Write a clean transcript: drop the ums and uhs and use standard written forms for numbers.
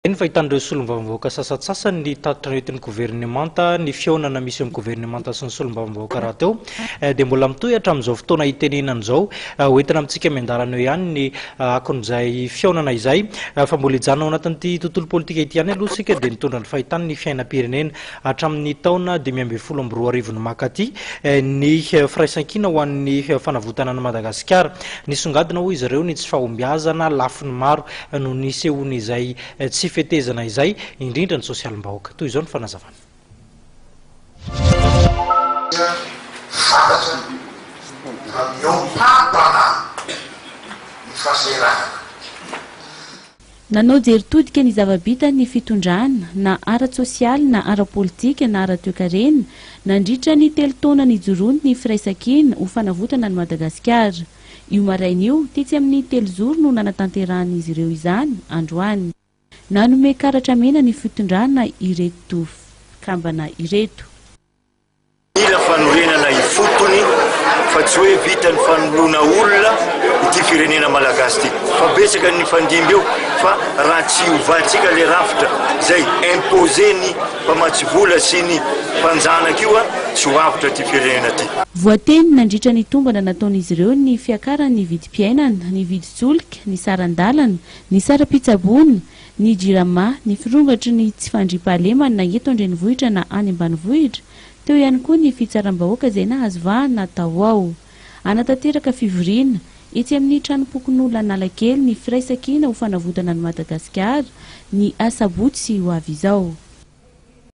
Ny fahitany solombavam-bahoaka sasatsasany ny tatitranentin'ny gouvernemanta ny fiaonana misy amin'ny gouvernemanta sy ny solombavam-bahoaka raha teo dia mbola mitohy hatramin'izao fotoana hitenenana izao hoentina amintsika miandarana eo ihany ny akon'izay fiaonana izay fa mbola hijanona ao anatin'ity tontolo politika ity ihany aloha sika dia nitondra ny fahitany ny fiainam-pirenena hatramin'ny taona 2024 ny mankaty ny Firaisankina ho an'ny Fanavotana ny Madagasikara.Nisongadina hoy izy ireo ny tsy fahombiazana lafiny maro no nisehony izay tsy fetezana izay indrindra ny sosialim-bahoaka toy izao ny fanazavana. Nanao jeritodika ny zava-bita ny fitondrana na ara-tsosialy na ara-politika na ara-toekarena nandritra ny telo taona ny jorony ny Firaisankina ho Fanavotana ny Madagasikara. Io maraina io tetsy amin'ny telo zoro no nanatanteran'izy ireo izany androany. Nanome karatra mena ny fitondrana ireto kambana ireto. Mila fanorenana ifotony fa tsy hoe vita ny fanolona olona ity firenena malagasy ity. Fa betsaka ny fandimby eo fa raha tsy ovantsika le rafitra zay imposé ny mpamatsivola sy ny mpanjanaka io tsy ho avitra ity firenena ity. Voateny nandritra ny tombana nataon'izy ireo ny fiakarany ny vidim-piainana, ny vidin-tsolika, ny saran-dalana, ny saram-pitsabona, ny jirama, ny firongatry ny tsy fandriam-pahalemana na eto an-drenivohitra na any ambanivohitra, teo ihany koa ny fitsarambahhoaka izay nahazo vahana tao ao. Anatanteraka fivoriana etsy amin'ny tranopokon'olona Analakely ny Firaisankina ho Fanavotana ny Madagasikara ny asabotsy ho avy izao.